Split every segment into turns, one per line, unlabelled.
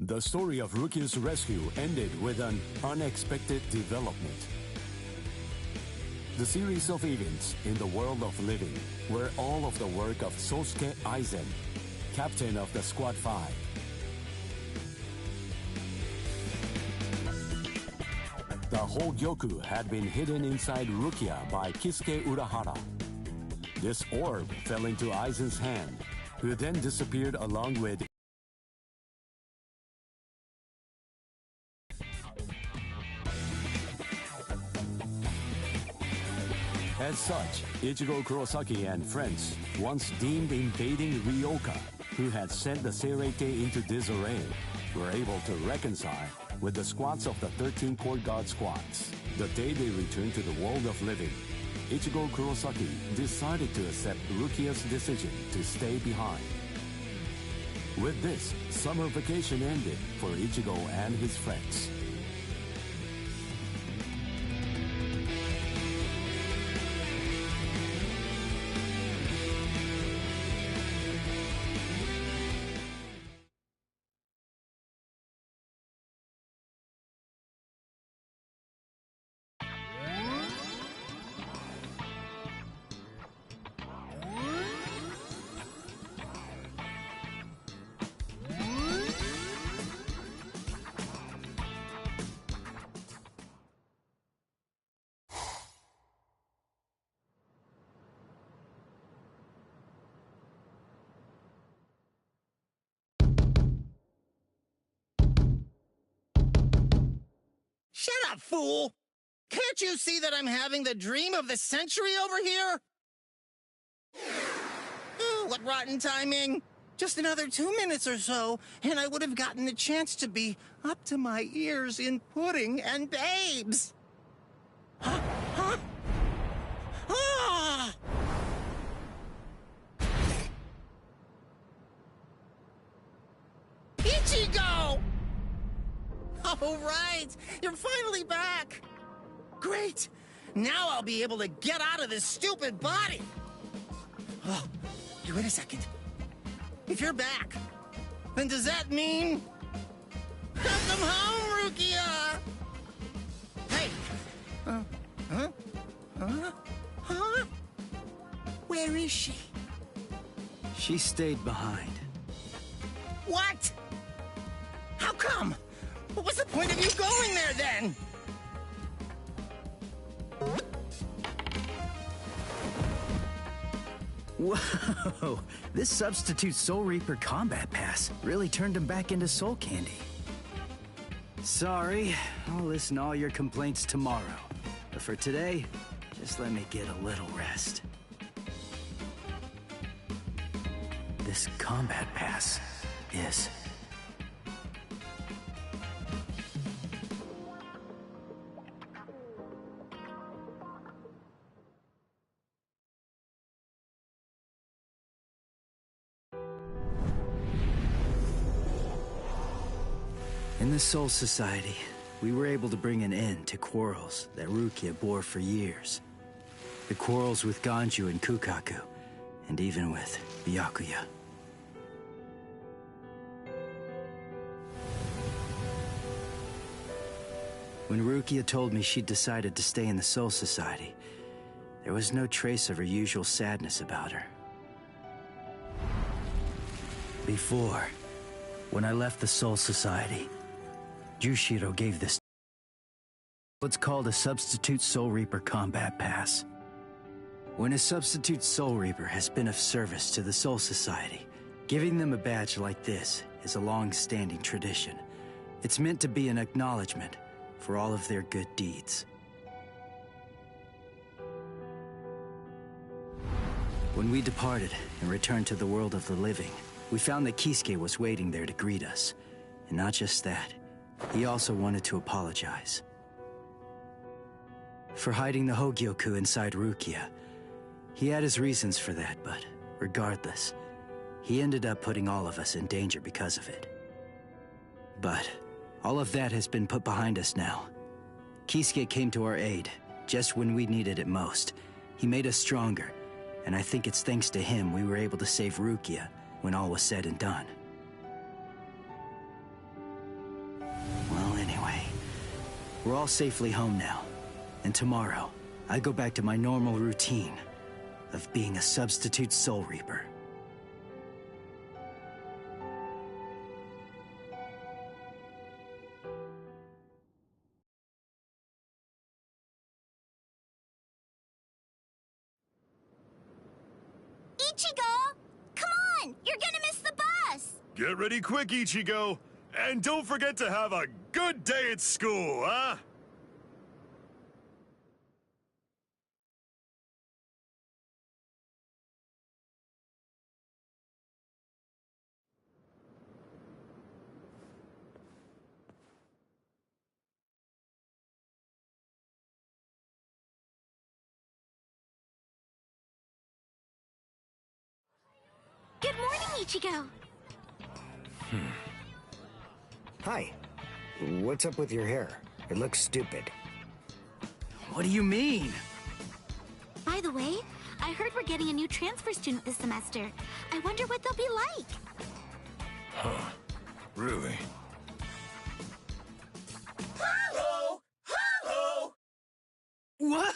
The story of Rukia's rescue ended with an unexpected development. The series of events in the world of living were all of the work of Sosuke Aizen, captain of the Squad 5. The Hogyoku had been hidden inside Rukia by Kisuke Urahara. This orb fell into Aizen's hand, who then disappeared along with As such, Ichigo Kurosaki and friends once deemed invading Ryoka, who had sent the Seirei into disarray, were able to reconcile with the squads of the 13 Court Guard squads. The day they returned to the world of living, Ichigo Kurosaki decided to accept Rukia's decision to stay behind. With this, summer vacation ended for Ichigo and his friends.
Shut up, fool! Can't you see that I'm having the dream of the century over here? Oh, what rotten timing! Just another 2 minutes or so, and I would have gotten the chance to be up to my ears in pudding and babes! Huh? Huh? Ah! Ichigo! Oh, right! You're finally back! Great! Now I'll be able to get out of this stupid body! Oh, wait a second. If you're back, then does that mean... Welcome home, Rukia! Hey! Huh? Where is she?
She stayed behind.
What? How come? What was the point of you going there, then?
Whoa! This substitute Soul Reaper combat pass really turned him back into soul candy. Sorry, I'll listen to all your complaints tomorrow. But for today, just let me get a little rest. This combat pass is... In the Soul Society, we were able to bring an end to quarrels that Rukia bore for years. The quarrels with Ganju and Kukaku, and even with Byakuya. When Rukia told me she'd decided to stay in the Soul Society, there was no trace of her usual sadness about her. Before, when I left the Soul Society, Jushiro gave this what's called a Substitute Soul Reaper Combat Pass. When a Substitute Soul Reaper has been of service to the Soul Society, giving them a badge like this is a long-standing tradition. It's meant to be an acknowledgement for all of their good deeds. When we departed and returned to the world of the living, we found that Kisuke was waiting there to greet us. And not just that, he also wanted to apologize for hiding the Hogyoku inside Rukia. He had his reasons for that, but regardless, he ended up putting all of us in danger because of it. But all of that has been put behind us now. Kisuke came to our aid just when we needed it most. He made us stronger, and I think it's thanks to him we were able to save Rukia when all was said and done. We're all safely home now. And tomorrow, I go back to my normal routine of being a substitute Soul Reaper.
Ichigo! Come on! You're gonna miss the bus!
Get ready quick, Ichigo! And don't forget to have a good day at school, huh?
Good morning, Ichigo!
Hi. What's up with your hair? It looks stupid.
What do you mean?
By the way, I heard we're getting a new transfer student this semester. I wonder what they'll be like.
Huh. Really?
Hello! Hello!
What?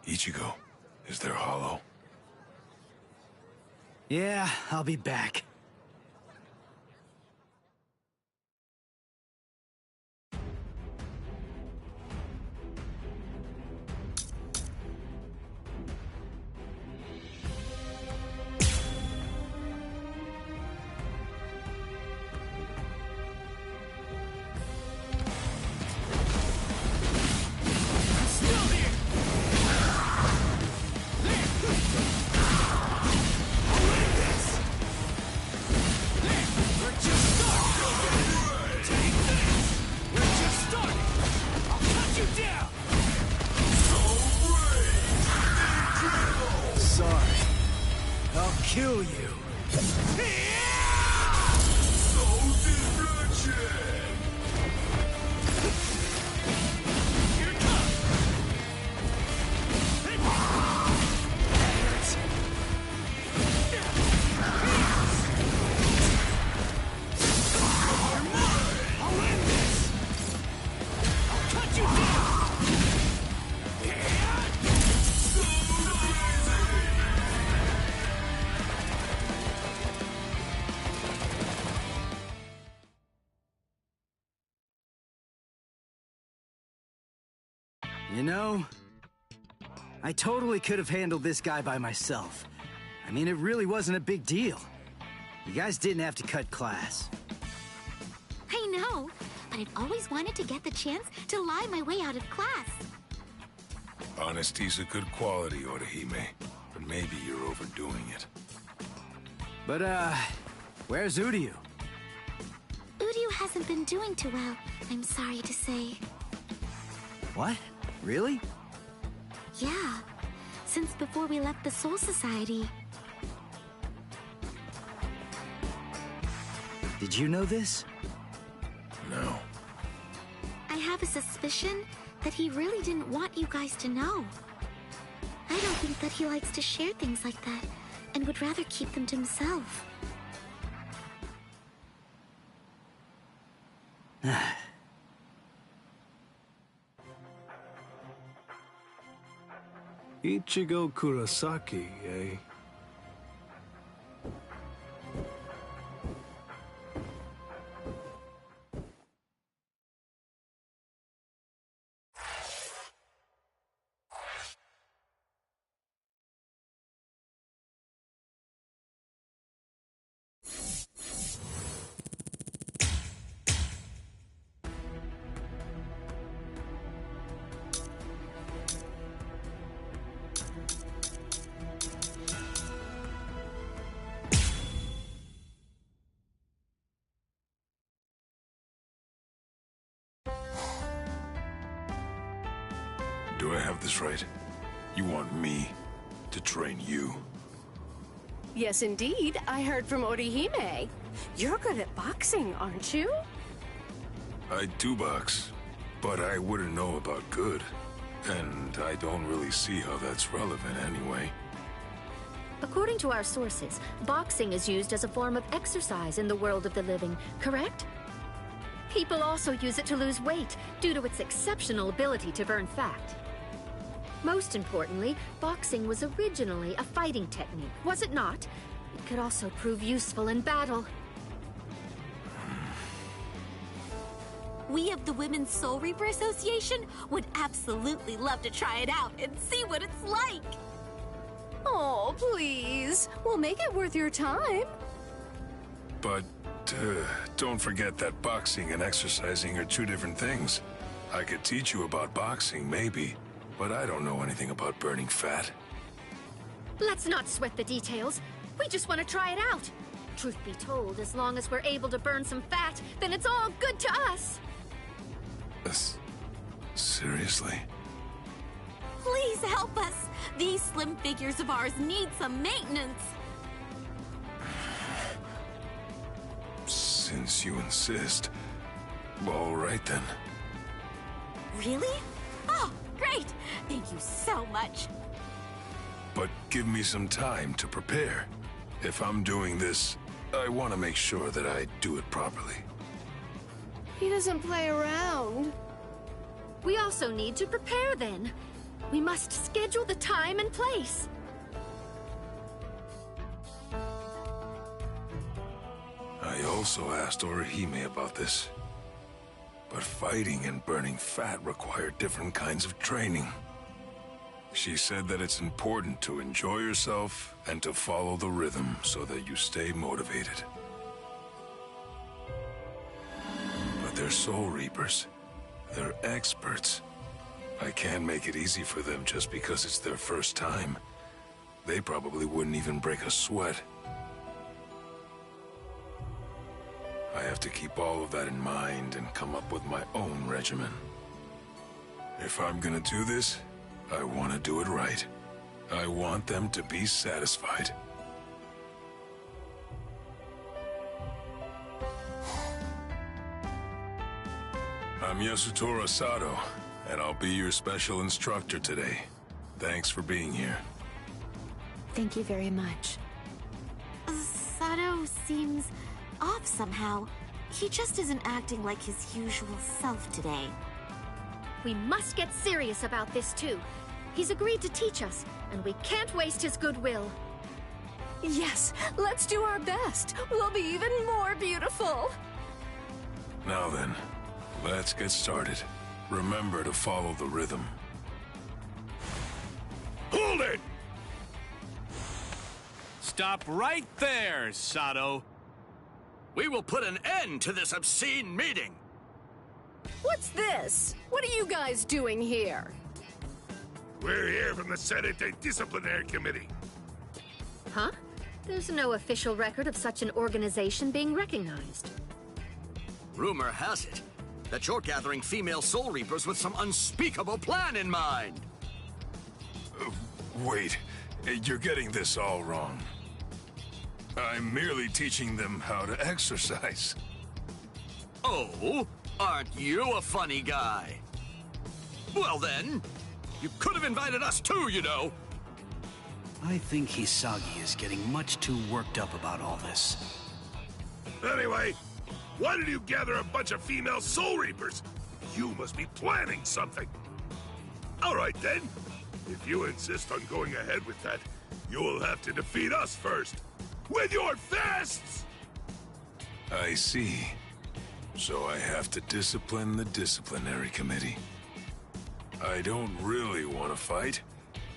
Ichigo, is there Hollow?
Yeah, I'll be back. Kill you. You know, I totally could have handled this guy by myself. I mean, it really wasn't a big deal. You guys didn't have to cut class.
I know, but I've always wanted to get the chance to lie my way out of class.
Honesty's a good quality, Orihime, but maybe you're overdoing it.
But, where's Uryu?
Uryu hasn't been doing too well, I'm sorry to say.
What? Really?
Yeah, since before we left the Soul Society.
Did you know this?
No.
I have a suspicion that he really didn't want you guys to know. I don't think that he likes to share things like that, and would rather keep them to himself.
Ichigo Kurosaki, eh?
Do I have this right? You want me to train you?
Yes, indeed. I heard from Orihime. You're good at boxing, aren't you?
I do box, but I wouldn't know about good. And I don't really see how that's relevant anyway.
According to our sources, boxing is used as a form of exercise in the world of the living, correct? People also use it to lose weight due to its exceptional ability to burn fat. Most importantly, boxing was originally a fighting technique, was it not? It could also prove useful in battle.
We of the Women's Soul Reaper Association would absolutely love to try it out and see what it's like.
Oh, please. We'll make it worth your time.
But, don't forget that boxing and exercising are two different things. I could teach you about boxing, maybe, but I don't know anything about burning fat.
Let's not sweat the details. We just want to try it out. Truth be told, as long as we're able to burn some fat, then it's all good to us.
Seriously?
Please help us. These slim figures of ours need some maintenance.
Since you insist. All right then.
Really? Oh, great. Thank you so much.
But give me some time to prepare. If I'm doing this, I want to make sure that I do it properly.
He doesn't play around.
We also need to prepare then. We must schedule the time and place.
I also asked Orihime about this. But fighting and burning fat require different kinds of training. She said that it's important to enjoy yourself and to follow the rhythm so that you stay motivated. But they're Soul Reapers. They're experts. I can't make it easy for them just because it's their first time. They probably wouldn't even break a sweat. I have to keep all of that in mind and come up with my own regimen. If I'm gonna do this, I want to do it right. I want them to be satisfied. I'm Yasutora Sato, and I'll be your special instructor today. Thanks for being here.
Thank you very much. Sato seems off somehow. He just isn't acting like his usual self today.
We must get serious about this too. He's agreed to teach us, and we can't waste his goodwill.
Yes, let's do our best. We'll be even more beautiful.
Now then, let's get started. Remember to follow the rhythm. Hold it!
Stop right there, Sato. We will put an end to this obscene meeting.
What's this? What are you guys doing here?
We're here from the Senate Disciplinary Committee.
Huh? There's no official record of such an organization being recognized.
Rumor has it that you're gathering female Soul Reapers with some unspeakable plan in mind.
Wait, you're getting this all wrong. I'm merely teaching them how to exercise.
Oh, aren't you a funny guy? Well then, you could have invited us too, you know.
I think Hisagi is getting much too worked up about all this.
Anyway, why did you gather a bunch of female Soul Reapers? You must be planning something. All right then. If you insist on going ahead with that, you'll have to defeat us first. With your fists!
I see. So I have to discipline the disciplinary committee. I don't really want to fight,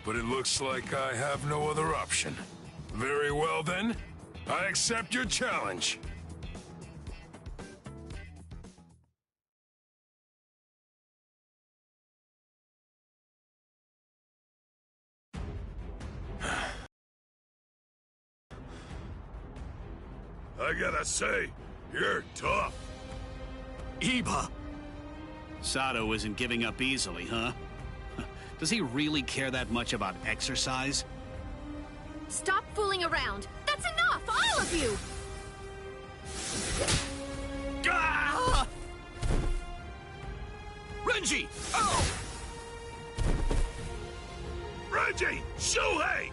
but it looks like I have no other option. Very well then, I accept your challenge.
I gotta say, you're tough.
Iba!
Sato isn't giving up easily, huh? Does he really care that much about exercise?
Stop fooling around. That's enough, all of you!
Ah! Renji! Oh!
Renji! Shuhei!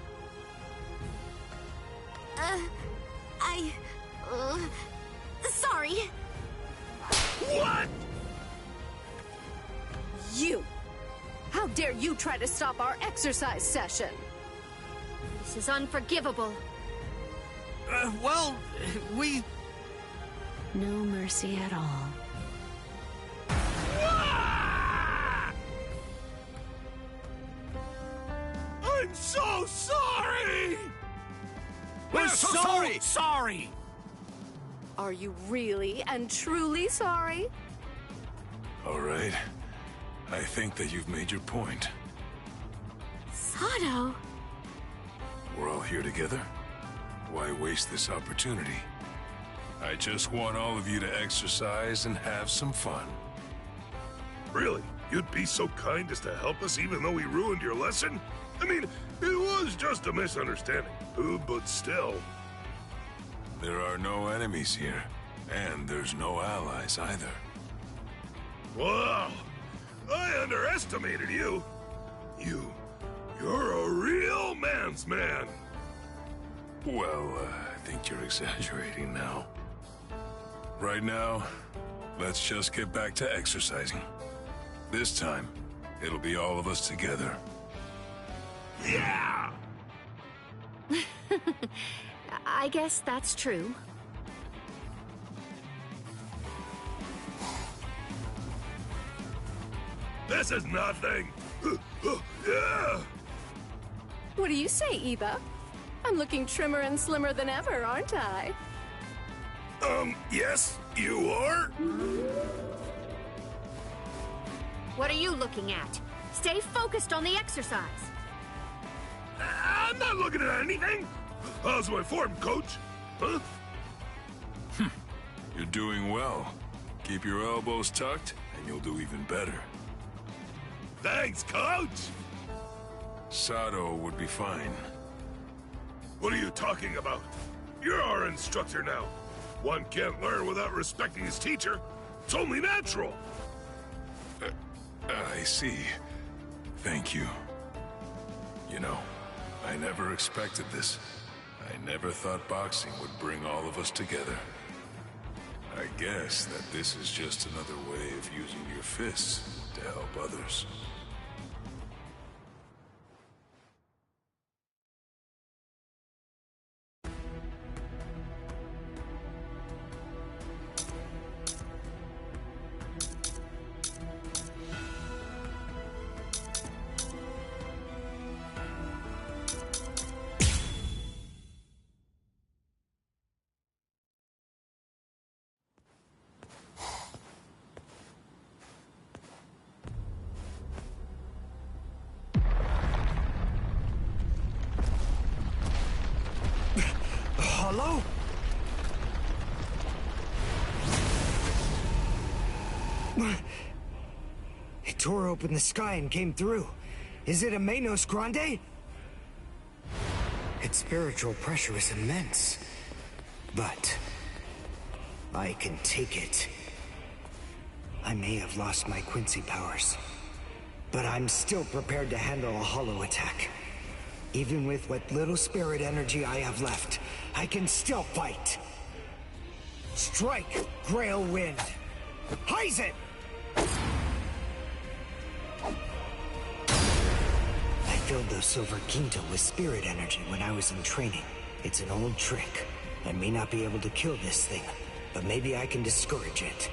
Sorry.
What?
You! How dare you try to stop our exercise session?
This is unforgivable.
Well, we...
No mercy at all.
I'm so sorry!
We're so sorry!
Are you really and truly sorry?
All right. I think that you've made your point.
Sato.
We're all here together. Why waste this opportunity? I just want all of you to exercise and have some fun.
Really? You'd be so kind as to help us even though we ruined your lesson? I mean, it was just a misunderstanding, but still.
There are no enemies here, and there's no allies either.
Wow! I underestimated you. You're a real man's man.
Well, I think you're exaggerating now. Right now, let's just get back to exercising. This time, it'll be all of us together.
Yeah!
I guess that's true.
This is nothing. Yeah!
What do you say, Eva? I'm looking trimmer and slimmer than ever, aren't I?
Yes, you are?
What are you looking at? Stay focused on the exercise.
I'm not looking at anything. How's my form, coach? Huh?
You're doing well. Keep your elbows tucked, and you'll do even better.
Thanks, coach!
Sato would be fine.
What are you talking about? You're our instructor now. One can't learn without respecting his teacher. It's only natural.
I see. Thank you. You know, I never expected this. I never thought boxing would bring all of us together. I guess that this is just another way of using your fists to help others.
Hello? It tore open the sky and came through. Is it a Menos Grande? Its spiritual pressure is immense. But I can take it. I may have lost my Quincy powers, but I'm still prepared to handle a hollow attack. Even with what little spirit energy I have left, I can still fight. Strike, Grail Wind. Heizen! I filled the Silver Quinto with spirit energy when I was in training. It's an old trick. I may not be able to kill this thing, but maybe I can discourage it.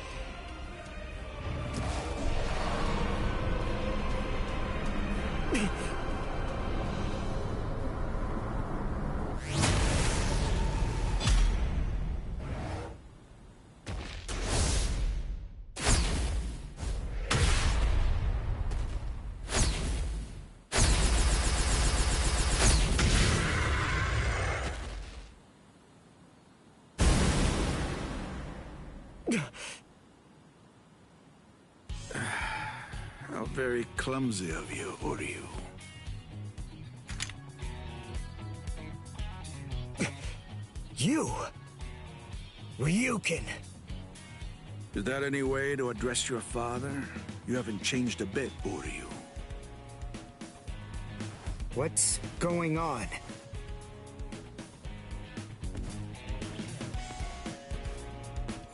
How very clumsy of you, Oryu.
You? Ryukin!
Is that any way to address your father? You haven't changed a bit, Oryu.
What's going on?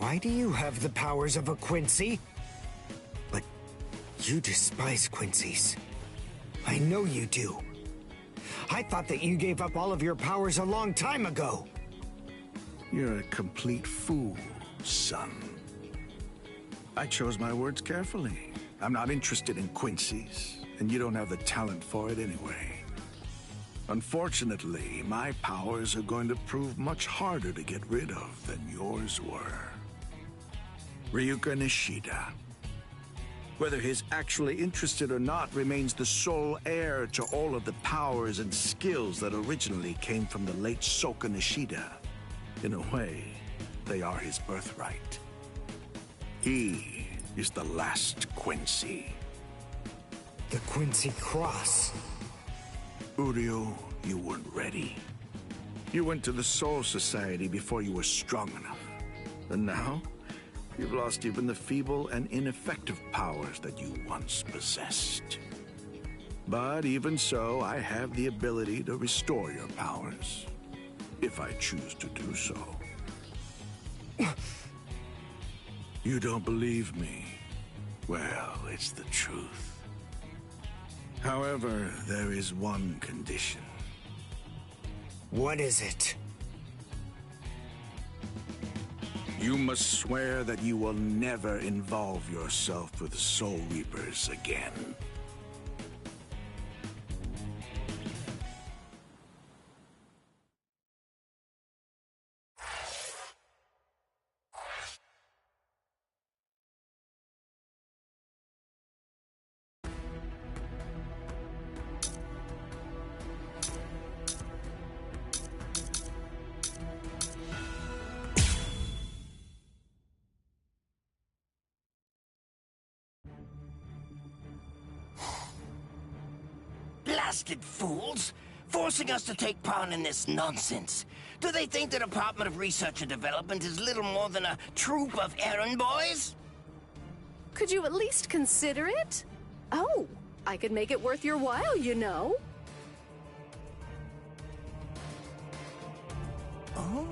Why do you have the powers of a Quincy? But you despise Quincy's. I know you do. I thought that you gave up all of your powers a long time ago.
You're a complete fool, son. I chose my words carefully. I'm not interested in Quincy's, and you don't have the talent for it anyway. Unfortunately, my powers are going to prove much harder to get rid of than yours were. Ryuka Nishida. Whether he's actually interested or not remains the sole heir to all of the powers and skills that originally came from the late Soka Nishida. In a way, they are his birthright. He is the last Quincy.
The Quincy Cross.
Uryu, you weren't ready. You went to the Soul Society before you were strong enough. And now, you've lost even the feeble and ineffective powers that you once possessed. But even so, I have the ability to restore your powers, if I choose to do so. You don't believe me? Well, it's the truth. However, there is one condition.
What is it?
You must swear that you will never involve yourself with Soul Reapers again.
Blasted fools! Forcing us to take part in this nonsense. Do they think the Department of Research and Development is little more than a troop of errand boys?
Could you at least consider it? Oh, I could make it worth your while, you know.
Oh.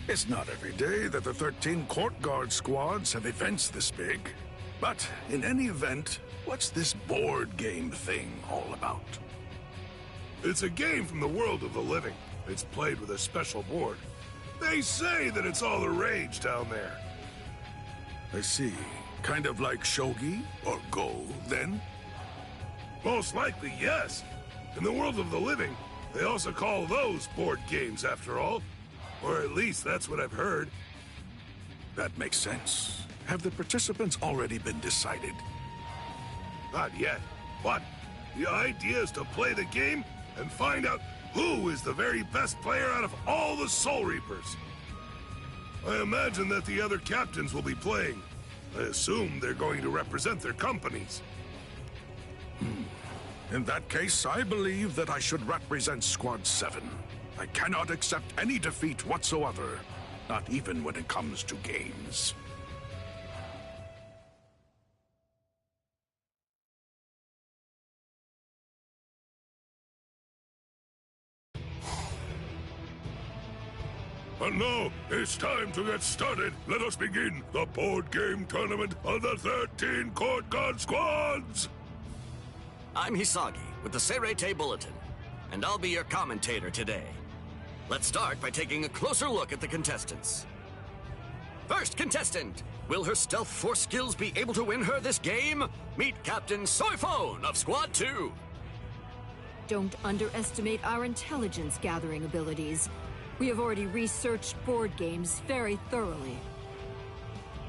It's not every day that the 13 Court Guard squads have events this big. But in any event, what's this board game thing all about? It's a game from the world of the living. It's played with a special board. They say that it's all the rage down there. I see. Kind of like shogi or go, then? Most likely, yes. In the world of the living, they also call those board games, after all. Or at least that's what I've heard. That makes sense. Have the participants already been decided? Not yet. But the idea is to play the game and find out who is the very best player out of all the Soul Reapers. I imagine that the other captains will be playing. I assume they're going to represent their companies. In that case, I believe that I should represent Squad 7. I cannot accept any defeat whatsoever, not even when it comes to games. And now, it's time to get started. Let us begin the board game tournament of the 13 Court Guard squads!
I'm Hisagi with the Seirei Bulletin, and I'll be your commentator today. Let's start by taking a closer look at the contestants. First contestant, will her stealth force skills be able to win her this game? Meet Captain Soifone of Squad 2.
Don't underestimate our intelligence gathering abilities. We have already researched board games very thoroughly.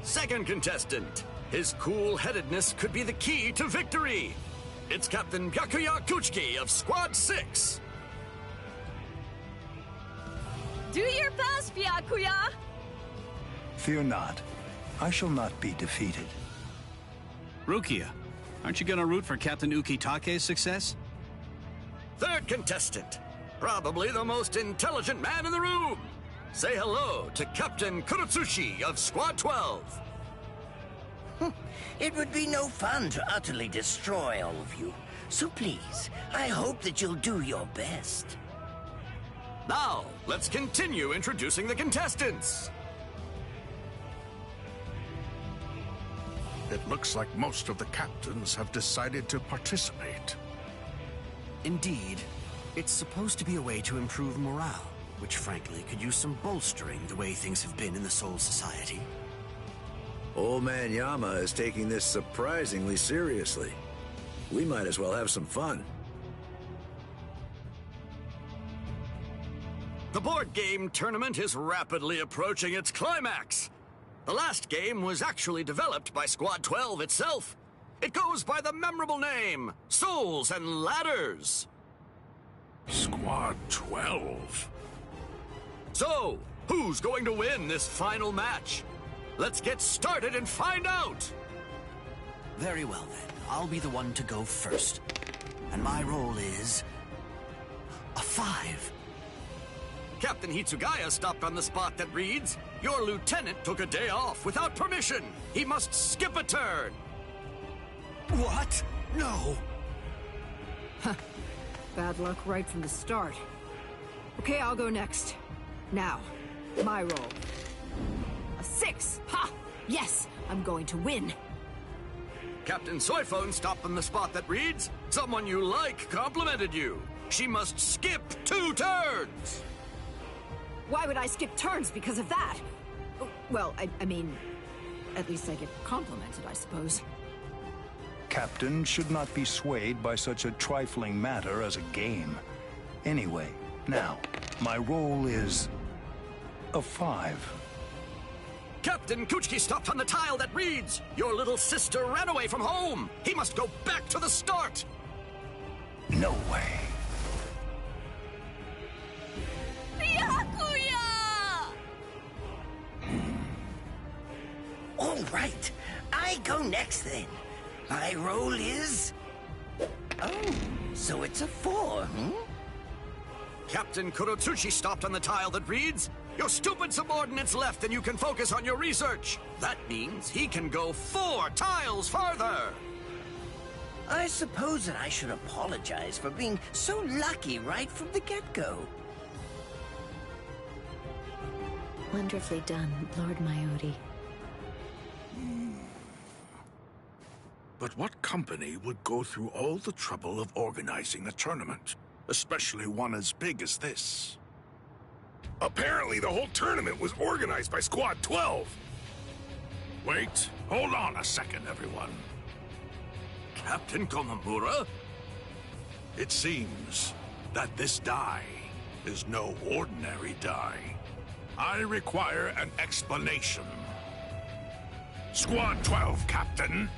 Second contestant, his cool-headedness could be the key to victory. It's Captain Byakuya Kuchiki of Squad 6.
Do your best, Byakuya!
Fear not. I shall not be defeated.
Rukia, aren't you gonna root for Captain Ukitake's success?
Third contestant, probably the most intelligent man in the room. Say hello to Captain Kurotsushi of Squad 12.
It would be no fun to utterly destroy all of you. So please, I hope that you'll do your best.
Now, let's continue introducing the contestants.
It looks like most of the captains have decided to participate.
Indeed. It's supposed to be a way to improve morale, which frankly could use some bolstering the way things have been in the Soul Society.
Old Man Yama is taking this surprisingly seriously. We might as well have some fun.
The board game tournament is rapidly approaching its climax. The last game was actually developed by Squad 12 itself. It goes by the memorable name, Souls and Ladders.
Squad 12?
So, who's going to win this final match? Let's get started and find out!
Very well then, I'll be the one to go first. And my role is... a 5.
Captain Hitsugaya stopped on the spot that reads, "Your lieutenant took a day off without permission. He must skip a turn."
What? No!
Bad luck right from the start. Okay, I'll go next. Now, my roll. A 6! Ha! Yes, I'm going to win.
Captain Soyphone stopped on the spot that reads, "Someone you like complimented you. She must skip 2 turns."
Why would I skip turns because of that? Well, I mean, at least I get complimented, I suppose.
Captain should not be swayed by such a trifling matter as a game. Anyway, now, my role is... a 5.
Captain Kuchiki stopped on the tile that reads, "Your little sister ran away from home. He must go back to the start."
No way.
All right, I go next then. My roll is... Oh, so it's a 4, hmm?
Captain Kurotsuchi stopped on the tile that reads, "Your stupid subordinates left and you can focus on your research." That means he can go 4 tiles farther.
I suppose that I should apologize for being so lucky right from the get-go.
Wonderfully done, Lord Mayuri.
But what company would go through all the trouble of organizing a tournament? Especially one as big as this.
Apparently the whole tournament was organized by Squad 12.
Wait, hold on a second, everyone.
Captain Komamura?
It seems that this die is no ordinary die. I require an explanation. Squad 12, Captain.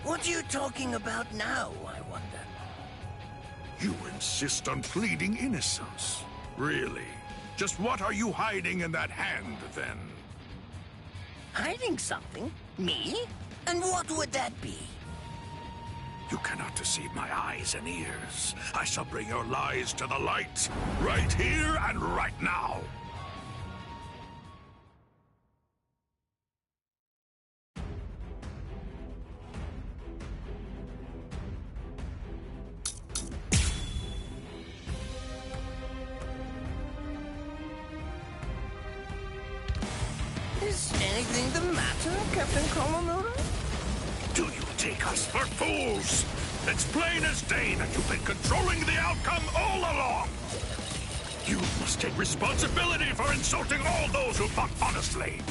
What are you talking about now, I wonder?
You insist on pleading innocence. Really? Just what are you hiding in that hand, then?
Hiding something? Me? And what would that be?
You cannot deceive my eyes and ears. I shall bring your lies to the light, right here and right now.
Is anything the matter, Captain Komamura?
Do you take us for fools? It's plain as day that you've been controlling the outcome all along. You must take responsibility for insulting all those who fought honestly.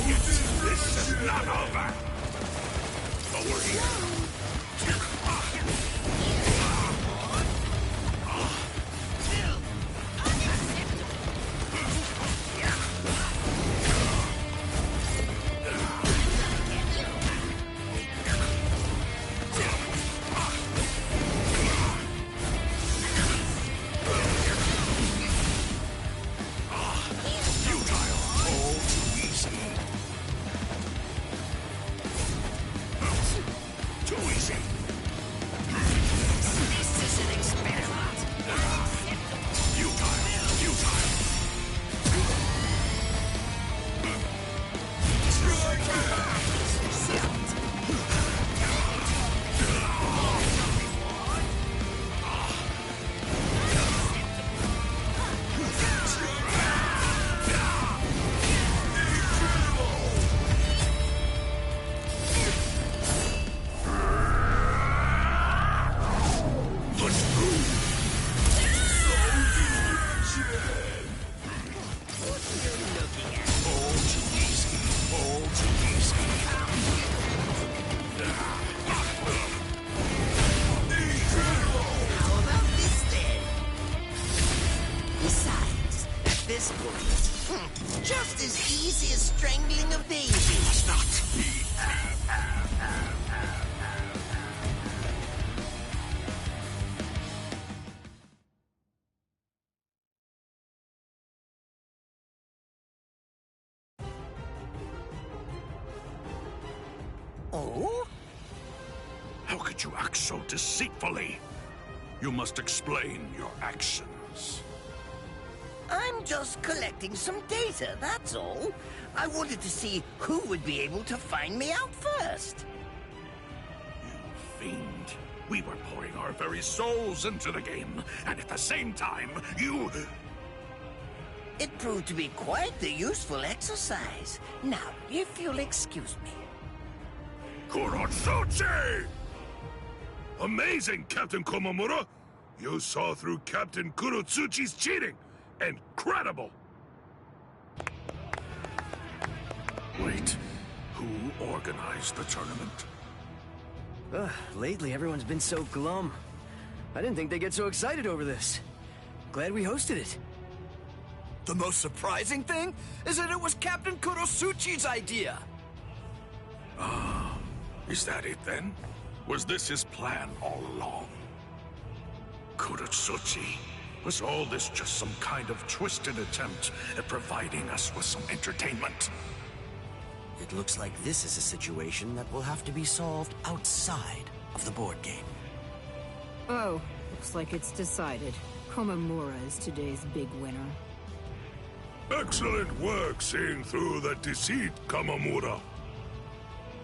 Yet, this is not over! Over here!
Just as easy as strangling a baby. It's not.
Oh? How could you act so deceitfully? You must explain your actions.
I'm just collecting some data, that's all. I wanted to see who would be able to find me out first.
You fiend. We were pouring our very souls into the game, and at the same time, you...
It proved to be quite the useful exercise. Now, if you'll excuse me.
Kurotsuchi! Amazing, Captain Komamura! You saw through Captain Kurotsuchi's cheating! Incredible! Wait, who organized the tournament?
Lately, everyone's been so glum. I didn't think they'd get so excited over this. Glad we hosted it. The most surprising thing is that it was Captain Kurotsuchi's idea.
Ah, is that it then? Was this his plan all along? Kurotsuchi, was all this just some kind of twisted attempt at providing us with some entertainment?
It looks like this is a situation that will have to be solved outside of the board game.
Oh, looks like it's decided. Komamura is today's big winner.
Excellent work seeing through the deceit, Komamura.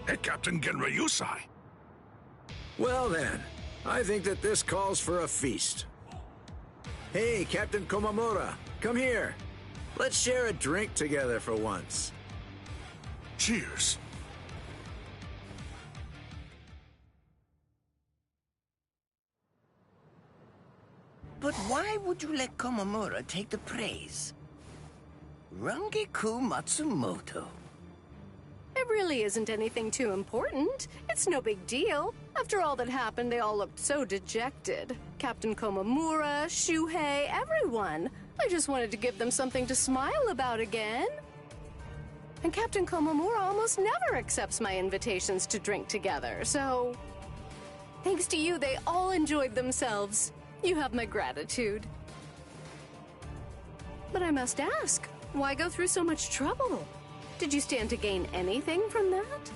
Hey, Captain Genryusai.
Well then, I think that this calls for a feast. Hey, Captain Komamura, come here. Let's share a drink together for once.
Cheers.
But why would you let Komamura take the praise? Rangiku Matsumoto.
It really isn't anything too important. It's no big deal. After all that happened, they all looked so dejected. Captain Komamura, Shuhei, everyone. I just wanted to give them something to smile about again. And Captain Komamura almost never accepts my invitations to drink together, so... Thanks to you, they all enjoyed themselves. You have my gratitude. But I must ask, why go through so much trouble? Did you stand to gain anything from that?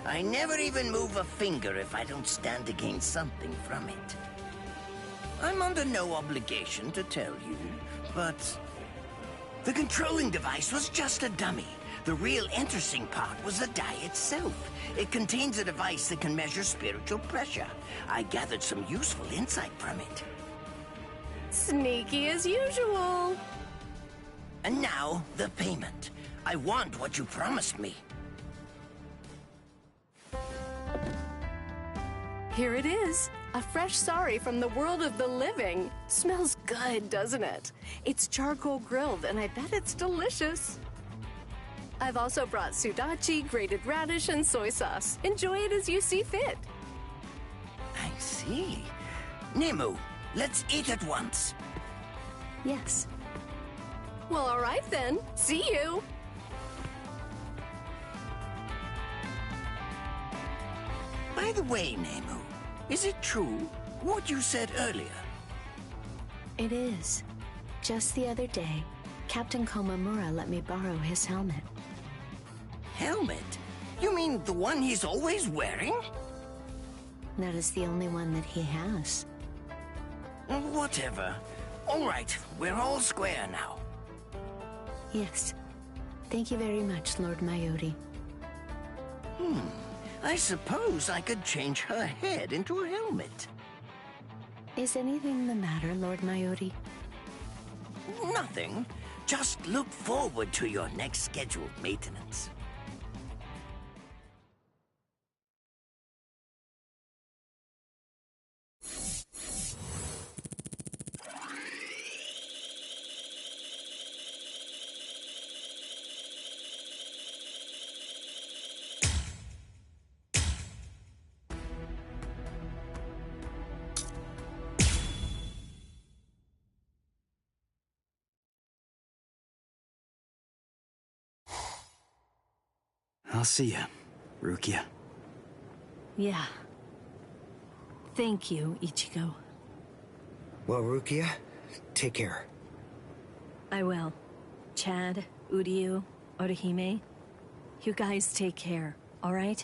I never even move a finger if I don't stand to gain something from it. I'm under no obligation to tell you, but... the controlling device was just a dummy. The real interesting part was the die itself. It contains a device that can measure spiritual pressure. I gathered some useful insight from it.
Sneaky as usual.
And now, the payment. I want what you promised me.
Here it is. A fresh sari from the world of the living. Smells good, doesn't it? It's charcoal grilled, and I bet it's delicious. I've also brought sudachi, grated radish, and soy sauce. Enjoy it as you see fit.
I see. Nemu, let's eat at once.
Yes. Well, all right then. See you.
By the way, Nemu, is it true what you said earlier?
It is. Just the other day, Captain Komamura let me borrow his helmet.
Helmet? You mean the one he's always wearing?
That is the only one that he has.
Whatever. All right, we're all square now.
Yes. Thank you very much, Lord Mayuri.
I suppose I could change her head into a helmet.
Is anything the matter, Lord Mayuri?
Nothing. Just look forward to your next scheduled maintenance.
I'll see ya, Rukia.
Yeah. Thank you, Ichigo.
Well, Rukia, take care.
I will. Chad, Uryu, Orihime, you guys take care, all right?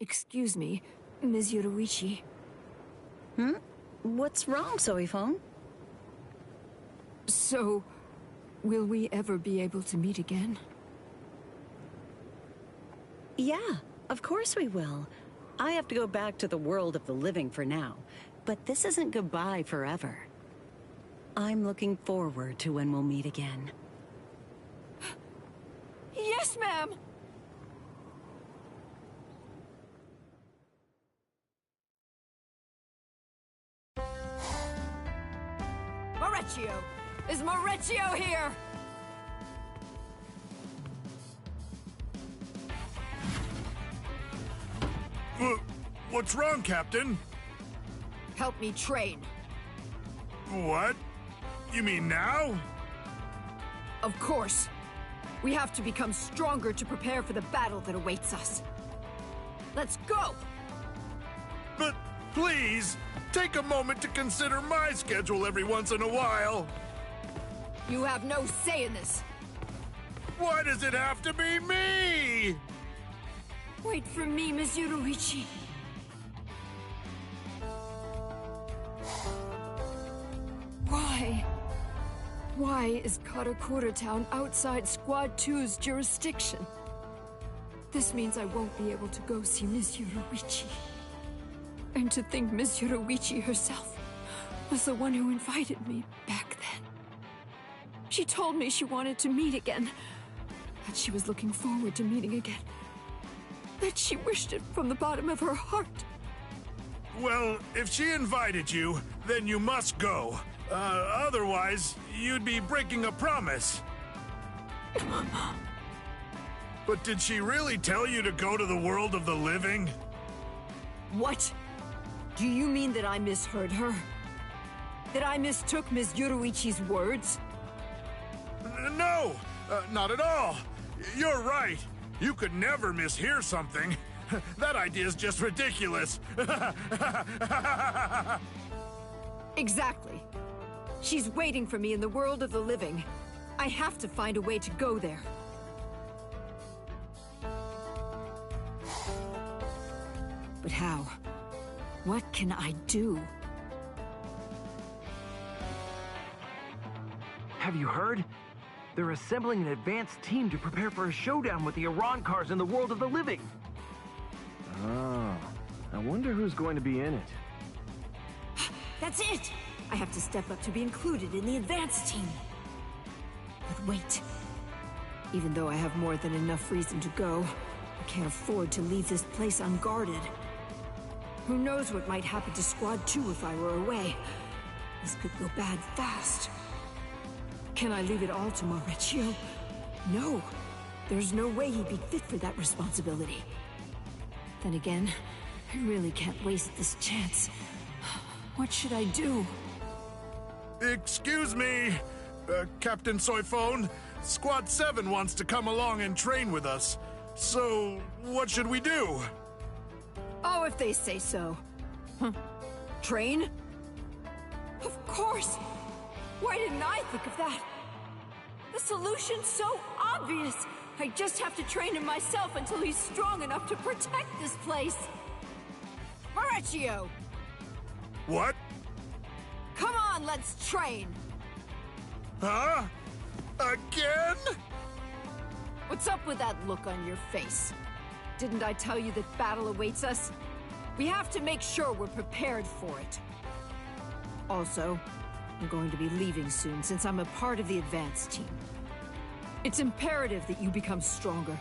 Excuse me, Ms. Yoruichi.
What's wrong, Soifon?
So, will we ever be able to meet again?
Yeah, of course we will. I have to go back to the world of the living for now, but this isn't goodbye forever. I'm looking forward to when we'll meet again.
Yes, ma'am! Maurecchio! Is Maurecchio here?
What's wrong, Captain?
Help me train.
What? You mean now?
Of course. We have to become stronger to prepare for the battle that awaits us. Let's go!
But please, take a moment to consider my schedule every once in a while.
You have no say in this.
Why does it have to be me?
Wait for me, Ms. Yoruichi. Why? Why is Karakura Town outside Squad 2's jurisdiction? This means I won't be able to go see Ms. Yoruichi. And to think Ms. Yoruichi herself was the one who invited me back then. She told me she wanted to meet again, that she was looking forward to meeting again, that she wished it from the bottom of her heart.
Well, if she invited you, then you must go. Otherwise, you'd be breaking a promise. But did she really tell you to go to the world of the living?
What? Do you mean that I misheard her? That I mistook Ms. Yoruichi's words?
No, not at all. You're right. You could never mishear something. That idea is just ridiculous.
Exactly. She's waiting for me in the world of the living. I have to find a way to go there. But how? What can I do?
Have you heard? They're assembling an advanced team to prepare for a showdown with the Arancars in the world of the living. Oh, I wonder who's going to be in it.
That's it! I have to step up to be included in the advanced team. But wait. Even though I have more than enough reason to go, I can't afford to leave this place unguarded. Who knows what might happen to Squad 2 if I were away? This could go bad fast. Can I leave it all to Maurizio? No. There's no way he'd be fit for that responsibility. Then again, I really can't waste this chance. What should I do?
Excuse me, Captain Soifone. Squad 7 wants to come along and train with us. So, what should we do?
Oh, if they say so. Train? Of course! Why didn't I think of that? The solution's so obvious! I just have to train him myself until he's strong enough to protect this place! Maurizio!
What?
Come on, let's train!
Huh? Again?
What's up with that look on your face? Didn't I tell you that battle awaits us? We have to make sure we're prepared for it. Also, I'm going to be leaving soon since I'm a part of the advance team. It's imperative that you become stronger.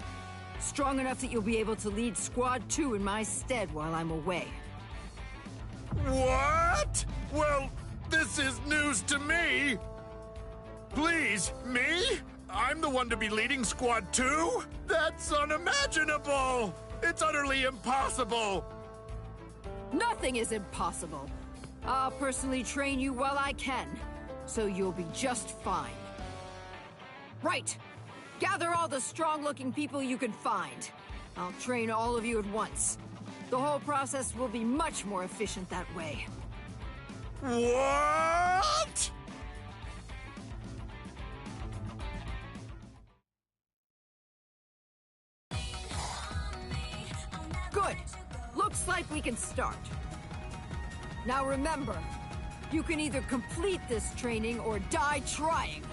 Strong enough that you'll be able to lead Squad 2 in my stead while I'm away.
What? Well, this is news to me. Please, me? I'm the one to be leading Squad 2? That's unimaginable! It's utterly impossible!
Nothing is impossible. I'll personally train you while I can, so you'll be just fine. Right! Gather all the strong-looking people you can find. I'll train all of you at once. The whole process will be much more efficient that way.
What?
Good! Looks like we can start. Now remember, you can either complete this training or die trying.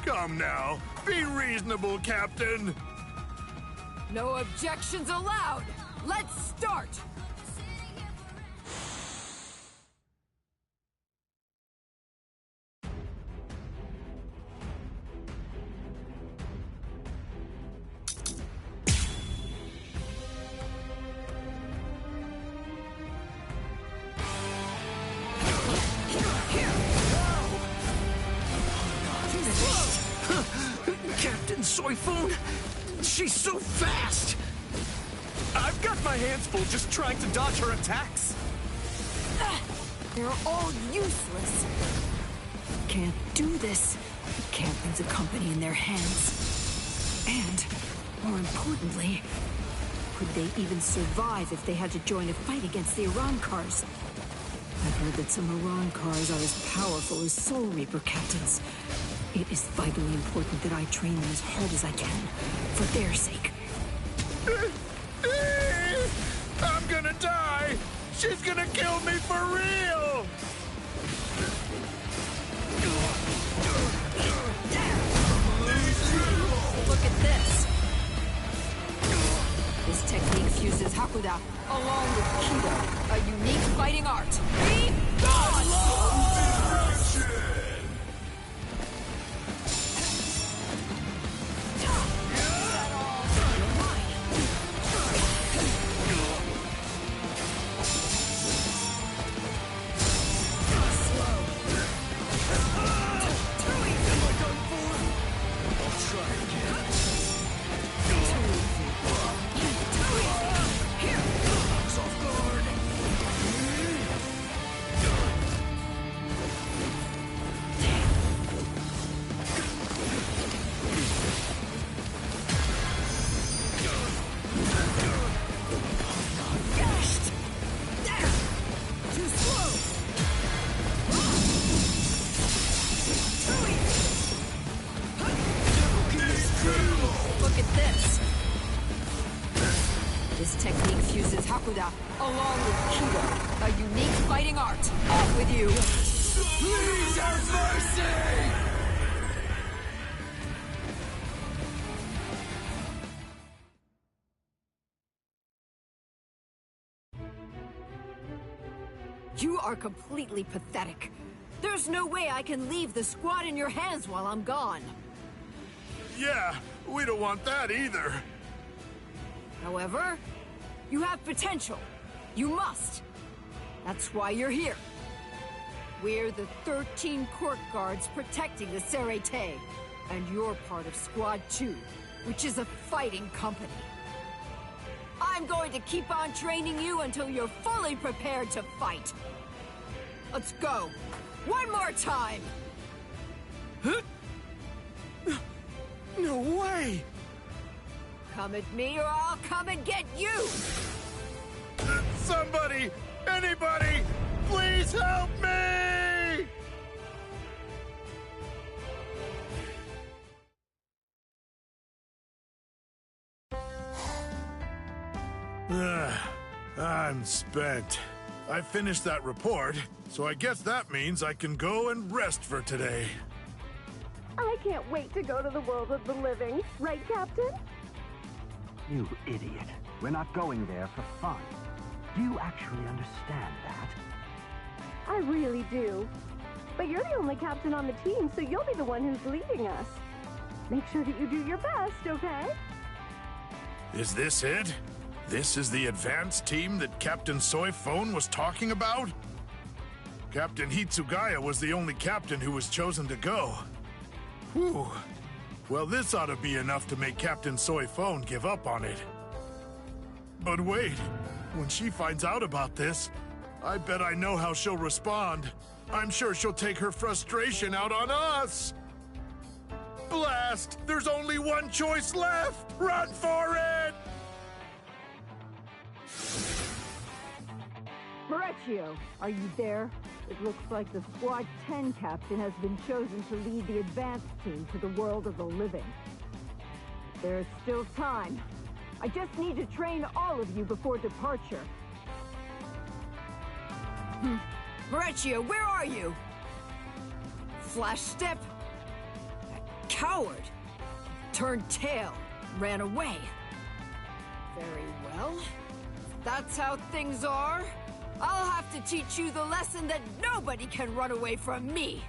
Come now, be reasonable, Captain.
No objections allowed! Let's start!
Captain Soifone? She's so fast! I've got my hands full just trying to dodge her attacks.
They're all useless. Can't do this. Captain's a company in their hands. And, more importantly, could they even survive if they had to join a fight against the Arancars? I've heard that some Arancars are as powerful as Soul Reaper captains. It is vitally important that I train them as hard as I can, for their sake.
I'm gonna die! She's gonna kill me for real!
Look at this! This technique fuses Hakuda along with Kido, a unique fighting art. Be gone! Along with Kido, a unique fighting art. Off with you!
Please have mercy!
You are completely pathetic. There's no way I can leave the squad in your hands while I'm gone.
Yeah, we don't want that either.
However, you have potential. You must! That's why you're here. We're the 13 court guards protecting the Serete, and you're part of Squad 2, which is a fighting company. I'm going to keep on training you until you're fully prepared to fight. Let's go. One more time!
No way!
Come at me or I'll come and get you!
Somebody! Anybody! Please help me! I'm spent. I finished that report, so I guess that means I can go and rest for today.
I can't wait to go to the world of the living. Right, Captain?
You idiot. We're not going there for fun. Do you actually understand that?
I really do. But you're the only captain on the team, so you'll be the one who's leading us. Make sure that you do your best, okay?
Is this it? This is the advanced team that Captain Soy Phone was talking about? Captain Hitsugaya was the only captain who was chosen to go. Whew. Well, this ought to be enough to make Captain Soy Phone give up on it. But wait, when she finds out about this, I bet I know how she'll respond. I'm sure she'll take her frustration out on us. Blast! There's only one choice left! Run for it!
Maurizio, are you there? It looks like the Squad 10 captain has been chosen to lead the advanced team to the world of the living. There is still time. I just need to train all of you before departure.
Maurizio, where are you? Flash step? That coward! Turned tail, ran away. Very well. If that's how things are, I'll have to teach you the lesson that nobody can run away from me.